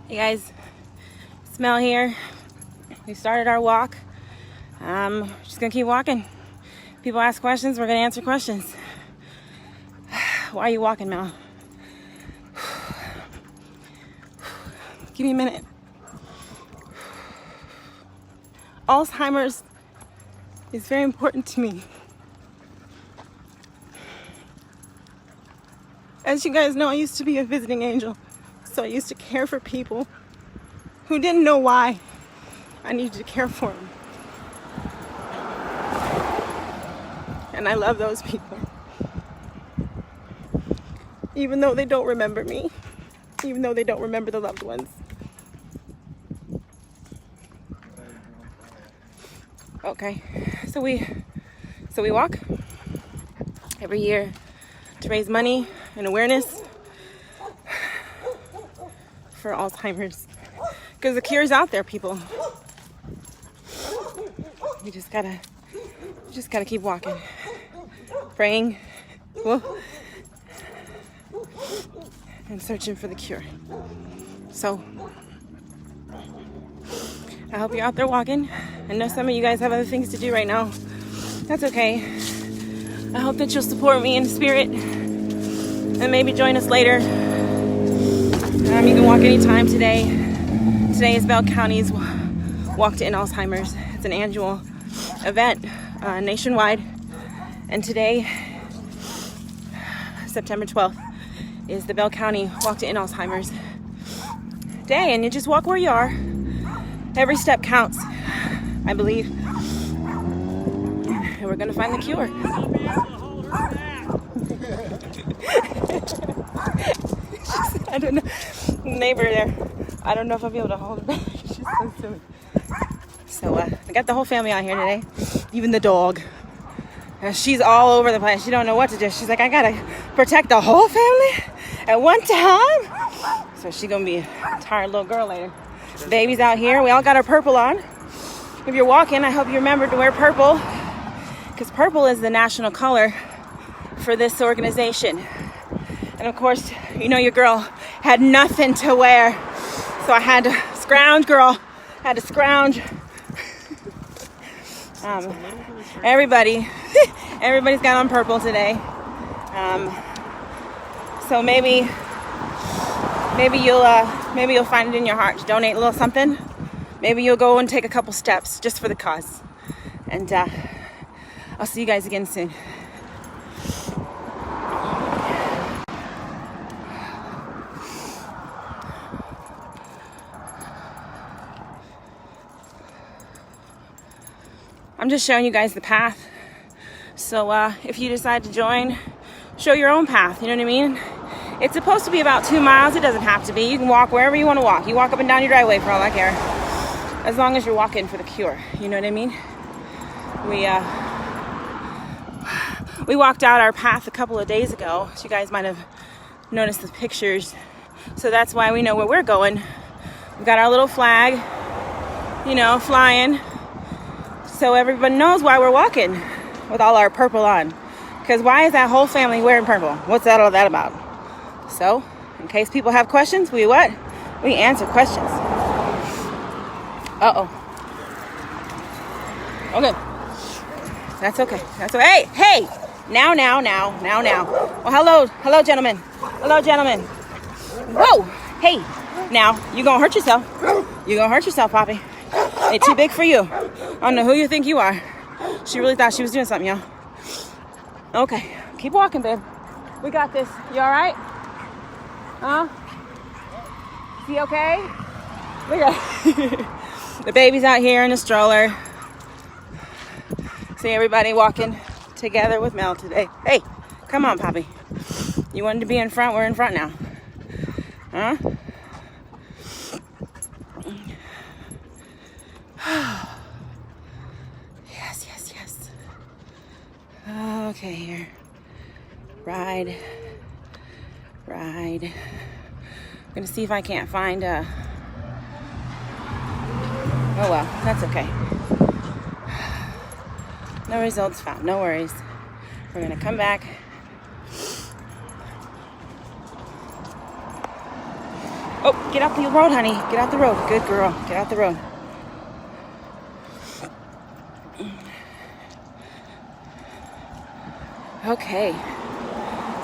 Hey guys, Smell here. We started our walk. Just gonna keep walking. People ask questions, we're gonna answer questions. Why are you walking, Mel? Give me a minute. Alzheimer's is very important to me. As you guys know, I used to be a visiting angel. So I used to care for people who didn't know why I needed to care for them. And I love those people. Even though they don't remember me. Even though they don't remember the loved ones. Okay, so we walk every year to raise money and awareness for Alzheimer's, because the cure's out there, people. You just gotta keep walking, praying, and searching for the cure. So I hope you're out there walking. I know some of you guys have other things to do right now. That's okay. I hope that you'll support me in spirit and maybe join us later. You can walk anytime today. Today is Bell County's Walk to End Alzheimer's. It's an annual event nationwide. And today, September 12th, is the Bell County Walk to End Alzheimer's Day. And you just walk where you are. Every step counts, I believe. And we're gonna find the cure. I don't know. Neighbor there. I don't know if I'll be able to hold her back. She's so silly. So I got the whole family out here today. Even the dog. She's all over the place. She don't know what to do. She's like, I gotta protect the whole family at one time. So she's gonna be a tired little girl later. Baby's out here. We all got our purple on. If you're walking, I hope you remember to wear purple, because purple is the national color for this organization. And of course, you know your girl had nothing to wear. So I had to scrounge, girl. Had to scrounge. Everybody's got on purple today. So maybe you'll find it in your heart to donate a little something. Maybe you'll go and take a couple steps just for the cause. And I'll see you guys again soon. I'm just showing you guys the path. So if you decide to join, show your own path, you know what I mean? It's supposed to be about 2 miles. It doesn't have to be. You can walk wherever you want to walk. You walk up and down your driveway for all I care. As long as you're walking for the cure, you know what I mean? We walked out our path a couple of days ago. So you guys might have noticed the pictures. So that's why we know where we're going. We've got our little flag, you know, flying. So everybody knows why we're walking with all our purple on. Because why is that whole family wearing purple? What's all that about? So, in case people have questions, we what? We answer questions. Uh-oh. Okay. That's okay. That's okay. Hey! Now. Well, hello, gentlemen. Hello, gentlemen. Whoa! Hey! Now, you gonna hurt yourself. You gonna hurt yourself, Poppy. They too big for you. I don't know who you think you are. She really thought she was doing something, y'all. Okay, keep walking, babe. We got this. You all right? Huh? Is he okay? Look at the baby's out here in a stroller. See everybody walking together with Mel today. Hey, come on, Poppy. You wanted to be in front. We're in front now. Huh? Yes. Okay, here. Ride. I'm gonna see if I can't find oh well, that's okay. No results found. No worries. We're gonna come back. Oh, get out the road, honey. Get out the road. Good girl. Get out the road. Okay.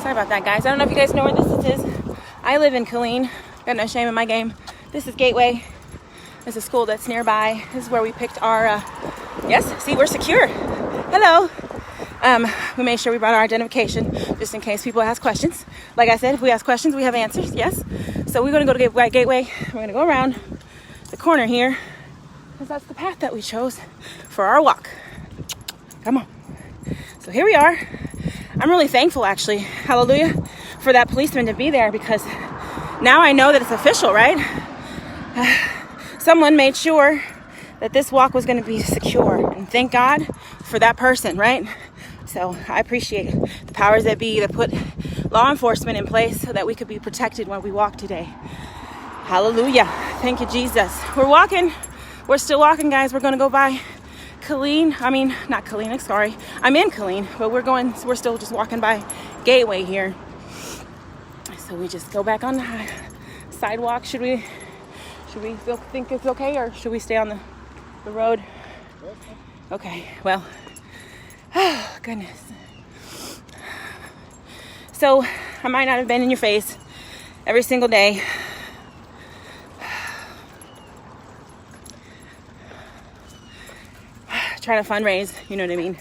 Sorry about that, guys. I don't know if you guys know where this is. I live in Killeen. Got no shame in my game. This is Gateway. It's a school that's nearby. This is where we picked our, yes, see, we're secure. Hello. We made sure we brought our identification just in case people ask questions. Like I said, if we ask questions, we have answers, yes. So we're gonna go to Gateway. We're gonna go around the corner here because that's the path that we chose for our walk. Come on. So here we are. I'm really thankful, actually, hallelujah, for that policeman to be there because now I know that it's official, right? Someone made sure that this walk was going to be secure, and thank God for that person, right? So I appreciate the powers that be that put law enforcement in place so that we could be protected when we walk today. Hallelujah. Thank you, Jesus. We're walking. We're still walking, guys. We're going to go by Killeen. I mean, not Killeen, sorry. I'm in Killeen, but we're still just walking by Gateway here. So we just go back on the sidewalk. Should we think it's okay, or should we stay on the road? Okay, well, oh, goodness. So I might not have been in your face every single day. Trying to fundraise, you know what I mean?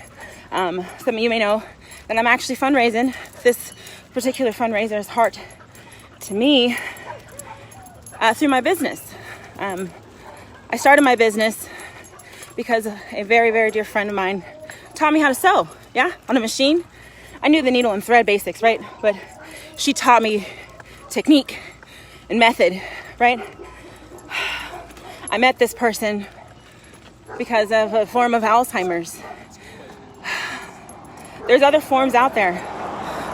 Some of you may know that I'm actually fundraising. This particular fundraiser is heart to me through my business. I started my business because a very, very dear friend of mine taught me how to sew, on a machine. I knew the needle and thread basics, right? But she taught me technique and method, right? I met this person because of a form of Alzheimer's. There's other forms out there.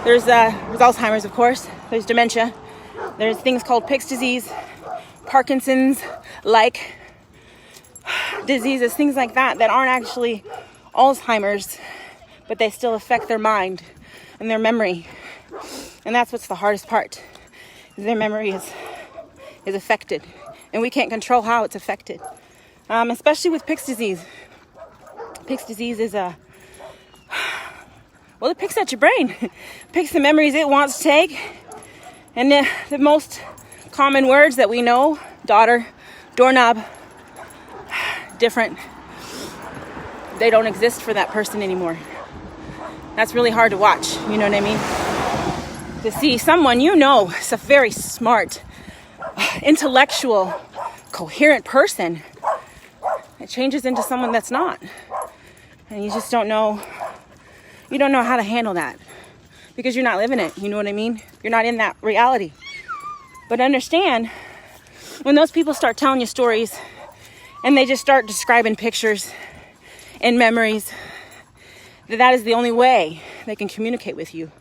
There's Alzheimer's, of course. There's dementia. There's things called Pick's disease, Parkinson's, like diseases, things like that aren't actually Alzheimer's, but they still affect their mind and their memory. And that's what's the hardest part. Their memory is affected, and we can't control how it's affected. Especially with Pick's disease. Pick's disease is it picks at your brain. Picks the memories it wants to take. And the most common words that we know, daughter, doorknob, different, they don't exist for that person anymore. That's really hard to watch, you know what I mean? To see someone is a very smart, intellectual, coherent person. It changes into someone that's not. And you just don't know how to handle that because you're not living it. You know what I mean? You're not in that reality. But understand, when those people start telling you stories and they just start describing pictures and memories, that is the only way they can communicate with you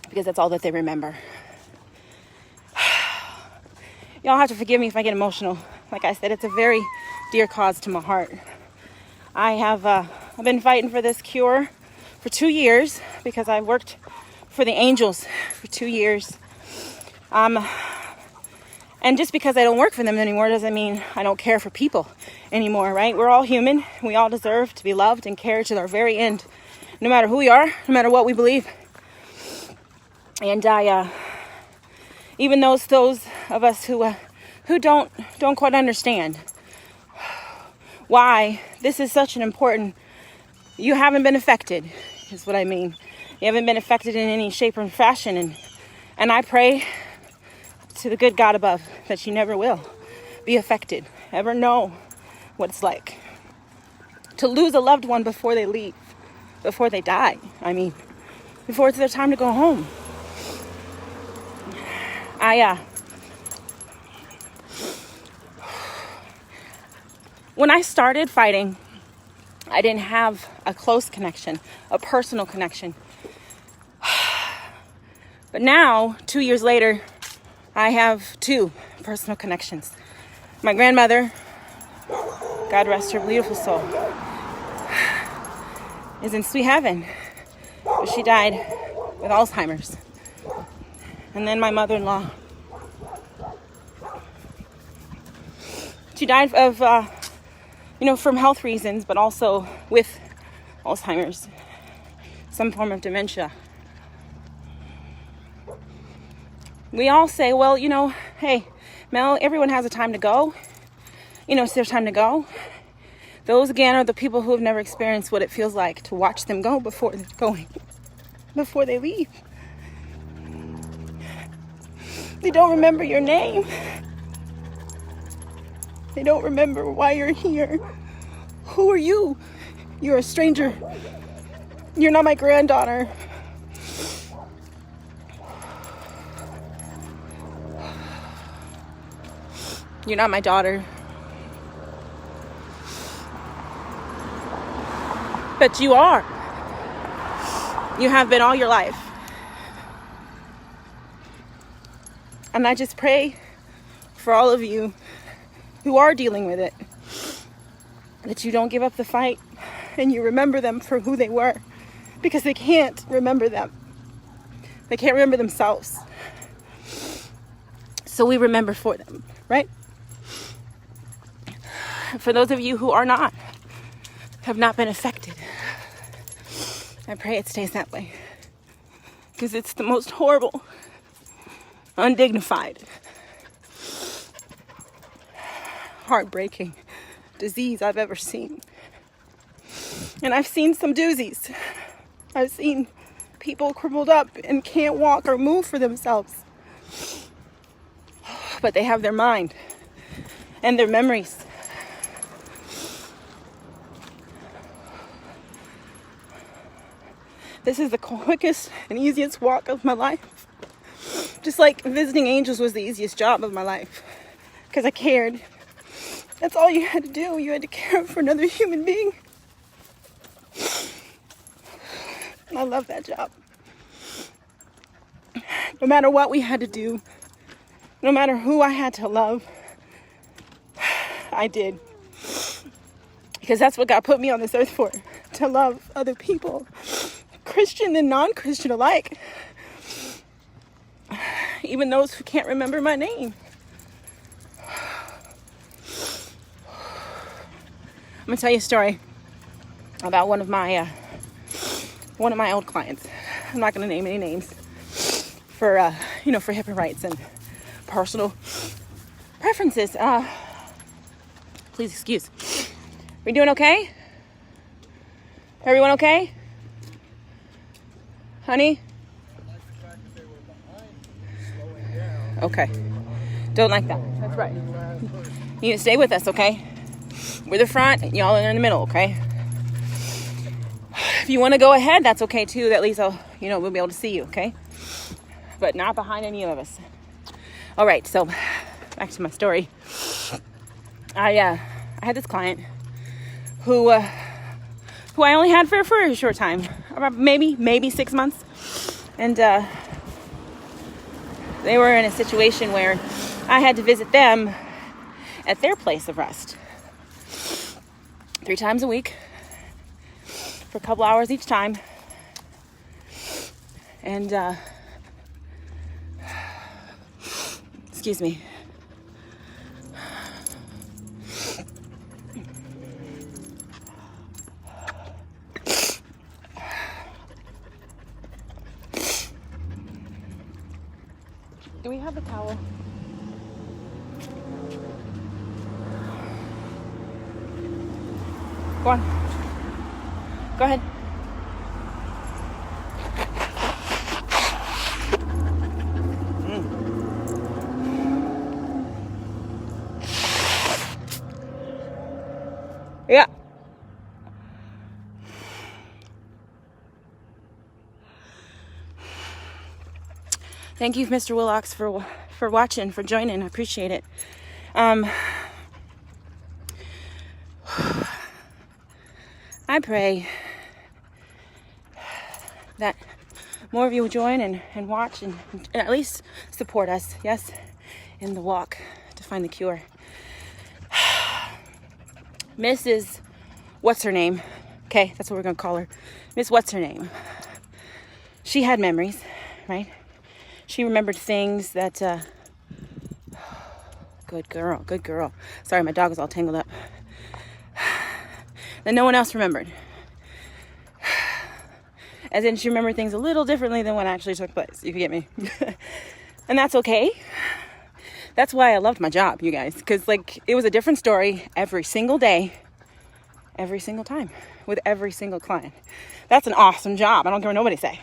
because that's all that they remember. Y'all have to forgive me if I get emotional. Like I said, it's a very dear cause to my heart. I've been fighting for this cure for 2 years because I worked for the angels for 2 years. And just because I don't work for them anymore doesn't mean I don't care for people anymore, right? We're all human. We all deserve to be loved and cared to our very end, no matter who we are, no matter what we believe. And even those of us who don't quite understand why this is such an important, you haven't been affected, is what I mean. You haven't been affected in any shape or fashion. And I pray to the good God above that you never will be affected, ever know what it's like to lose a loved one before they leave, before they die. I mean, before it's their time to go home. When I started fighting, I didn't have a close connection, a personal connection. But now, 2 years later, I have 2 personal connections. My grandmother, God rest her beautiful soul, is in sweet heaven. But she died with Alzheimer's. And then my mother-in-law, She died of, from health reasons, but also with Alzheimer's, some form of dementia. We all say, well, hey, Mel, everyone has a time to go. It's their time to go. Those, again, are the people who have never experienced what it feels like to watch them go before they leave. They don't remember your name. They don't remember why you're here. Who are you? You're a stranger. You're not my granddaughter. You're not my daughter. But you are. You have been all your life. And I just pray for all of you who are dealing with it, that you don't give up the fight and you remember them for who they were, because they can't remember them. They can't remember themselves. So we remember for them, right? For those of you who have not been affected, I pray it stays that way, because it's the most horrible, undignified, heartbreaking disease I've ever seen. And I've seen some doozies. I've seen people crippled up and can't walk or move for themselves. But they have their mind and their memories. This is the quickest and easiest walk of my life. Just like visiting angels was the easiest job of my life, because I cared. That's all you had to do. You had to care for another human being. I love that job. No matter what we had to do, no matter who I had to love, I did. Because that's what God put me on this earth for, to love other people, Christian and non-Christian alike. Even those who can't remember my name. I'm gonna tell you a story about one of my old clients. I'm not gonna name any names for HIPAA rights and personal preferences. Please excuse. We doing okay? Everyone okay? Honey? Okay. Don't like that. That's right. You need to stay with us, okay? We're the front and y'all are in the middle, okay? If you want to go ahead, that's okay too. At least we'll be able to see you, okay? But not behind any of us. All right, so back to my story. I had this client who I only had for a short time, maybe 6 months, and they were in a situation where I had to visit them at their place of rest 3 times a week for a couple hours each time. And excuse me. Do we have a towel? Go on. Go ahead. Yeah. Thank you, Mr. Willocks, for watching, for joining. I appreciate it. I pray that more of you will join and watch and at least support us, yes, in the walk to find the cure. Mrs. What's her name? Okay, that's what we're going to call her. Miss What's her name? She had memories, right? She remembered things that Good girl, good girl. Sorry, my dog was all tangled up. Then no one else remembered. As in, she remembered things a little differently than what actually took place. You can get me. And that's okay. That's why I loved my job, you guys. Because, like, it was a different story every single day, every single time, with every single client. That's an awesome job. I don't care what nobody say.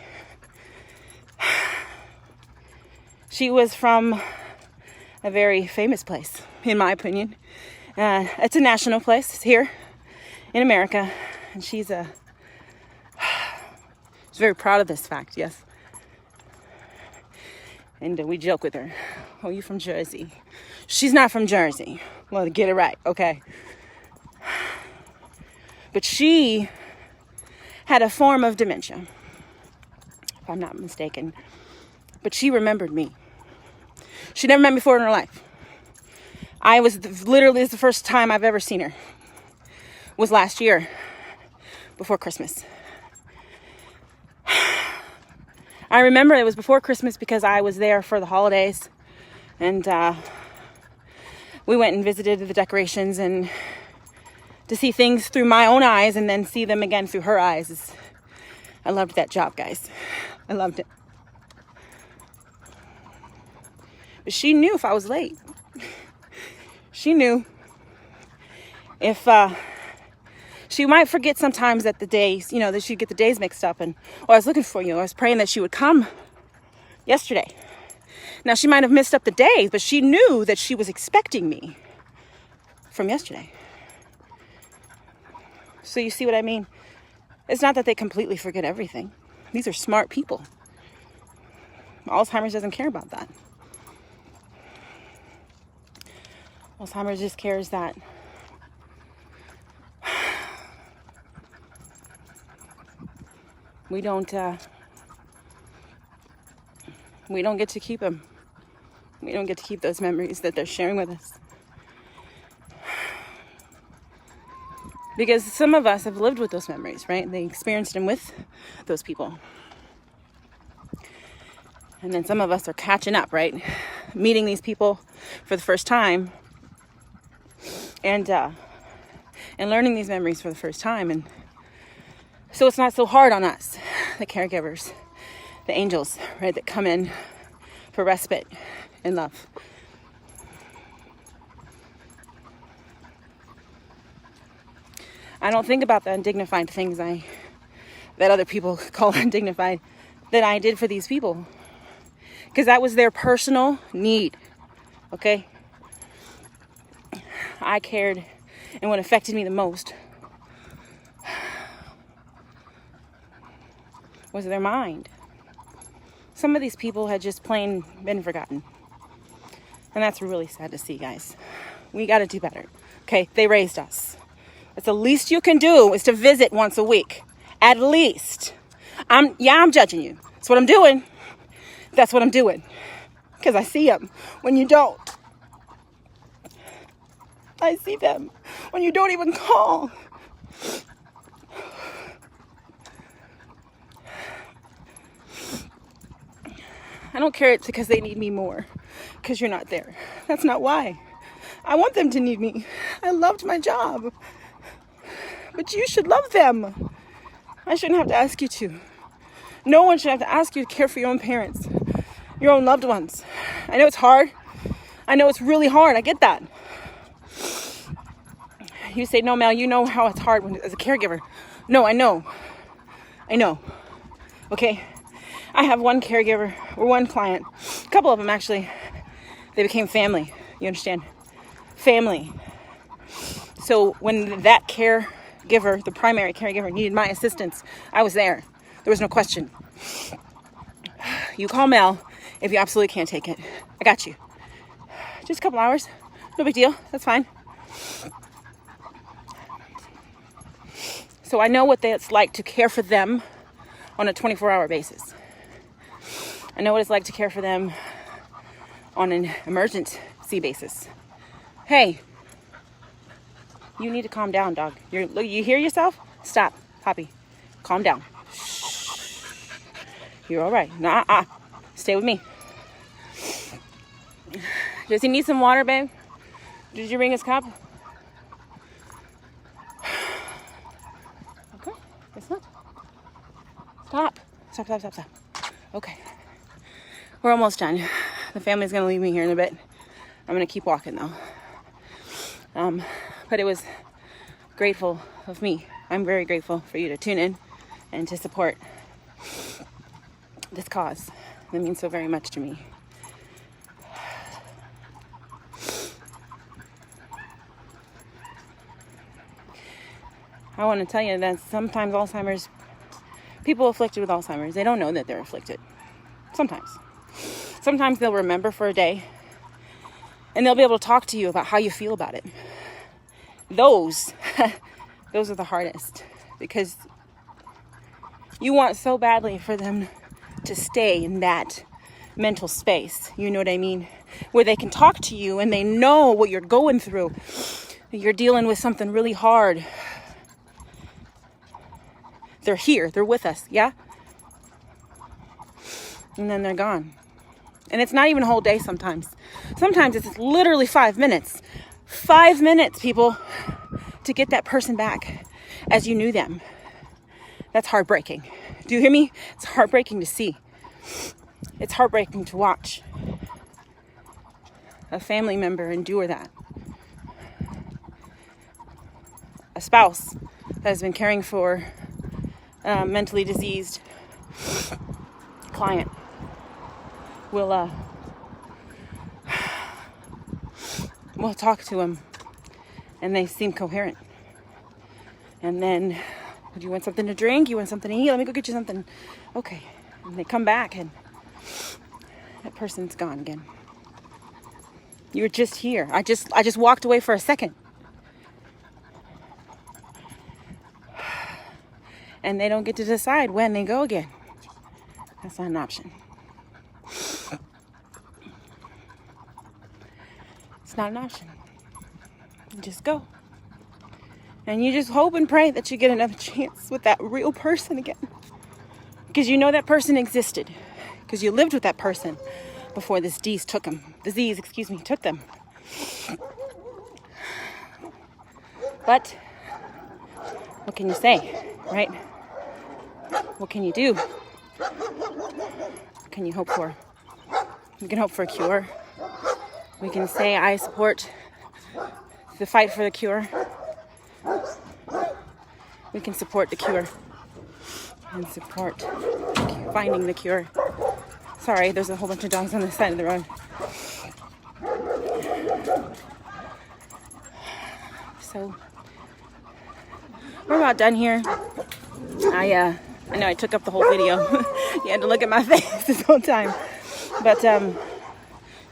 She was from a very famous place, in my opinion. It's a national place. It's here in America. And she's very proud of this fact, yes. And we joke with her. Oh, you from Jersey? She's not from Jersey. Well, get it right, okay? But she had a form of dementia, if I'm not mistaken. But she remembered me. She never met me before in her life. Literally, it's the first time I've ever seen her. Was last year, before Christmas. I remember it was before Christmas because I was there for the holidays. And we went and visited the decorations, and to see things through my own eyes and then see them again through her eyes. I loved that job, guys. I loved it. But she knew if I was late. She knew if she might forget sometimes that the days, that she'd get the days mixed up, and I was looking for you. I was praying that she would come yesterday. Now, she might have missed up the days, but she knew that she was expecting me from yesterday. So you see what I mean? It's not that they completely forget everything. These are smart people. Alzheimer's doesn't care about that. Alzheimer's just cares that we don't get to keep them. We don't get to keep those memories that they're sharing with us. Because some of us have lived with those memories, right? They experienced them with those people. And then some of us are catching up, right? Meeting these people for the first time and learning these memories for the first time. And so it's not so hard on us, the caregivers, the angels, right, that come in for respite and love. I don't think about the undignified things that other people call undignified that I did for these people. Because that was their personal need, okay? I cared, and what affected me the most was their mind. Some of these people had just plain been forgotten. And that's really sad to see, guys. We got to do better, okay? They raised us. That's the least you can do is to visit once a week. At least. I'm judging you. That's what I'm doing. That's what I'm doing. Because I see them when you don't. I see them when you don't even call. I don't care it's because they need me more. Because you're not there. That's not why. I want them to need me. I loved my job. But you should love them. I shouldn't have to ask you to. No one should have to ask you to care for your own parents, your own loved ones. I know it's hard. I know it's really hard. I get that. You say, no, Mel, you know how it's hard as a caregiver. No, I know. Okay? I have one caregiver, or one client, a couple of them actually. They became family. You understand? Family. So when that caregiver, the primary caregiver, needed my assistance, I was there. There was no question. You call Mel if you absolutely can't take it. I got you. Just a couple hours. No big deal. That's fine. So I know what it's like to care for them on a 24-hour basis. I know what it's like to care for them on an emergency basis. Hey, you need to calm down, dog. You hear yourself? Stop, Poppy. Calm down. Shh. You're all right. Nah, stay with me. Does he need some water, babe? Did you bring his cup? Okay, guess not. Stop. Stop, stop, stop, stop. Okay. We're almost done. The family's gonna leave me here in a bit. I'm gonna keep walking though. But it was grateful of me. I'm very grateful for you to tune in and to support this cause. That means so very much to me. I want to tell you that sometimes people afflicted with Alzheimer's, they don't know that they're afflicted. Sometimes they'll remember for a day and they'll be able to talk to you about how you feel about it. Those are the hardest, because you want so badly for them to stay in that mental space, you know what I mean? Where they can talk to you and they know what you're going through. You're dealing with something really hard. They're here, they're with us, yeah? And then they're gone. And it's not even a whole day sometimes. Sometimes it's literally 5 minutes. 5 minutes, people, to get that person back as you knew them. That's heartbreaking. Do you hear me? It's heartbreaking to see. It's heartbreaking to watch a family member endure that. A spouse that has been caring for a mentally diseased client will talk to him and they seem coherent. And then, do you want something to drink? You want something to eat? Let me go get you something. Okay. And they come back and that person's gone again. You were just here. I just walked away for a second. And they don't get to decide when they go again. That's not an option. It's not an option. You just go. And you just hope and pray that you get another chance with that real person again. Because you know that person existed. Because you lived with that person before this disease took them. Took them. But what can you say, right? What can you do? What can you hope for? You can hope for a cure. We can say, I support the fight for the cure. We can support the cure and support finding the cure. Sorry, there's a whole bunch of dogs on the side of the road. So we're about done here. I know I took up the whole video. You had to look at my face this whole time. But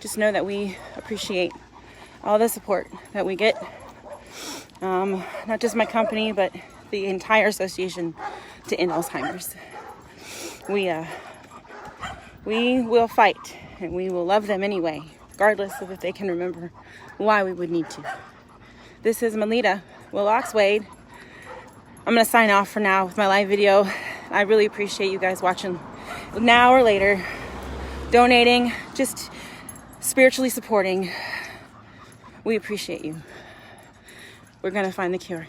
just know that we appreciate all the support that we get. Not just my company, but the entire association to end Alzheimer's. We will fight, and we will love them anyway, regardless of if they can remember why we would need to. This is Melita Willox-Wade. I'm going to sign off for now with my live video. I really appreciate you guys watching now or later, donating, just spiritually supporting. We appreciate you. We're going to find the cure.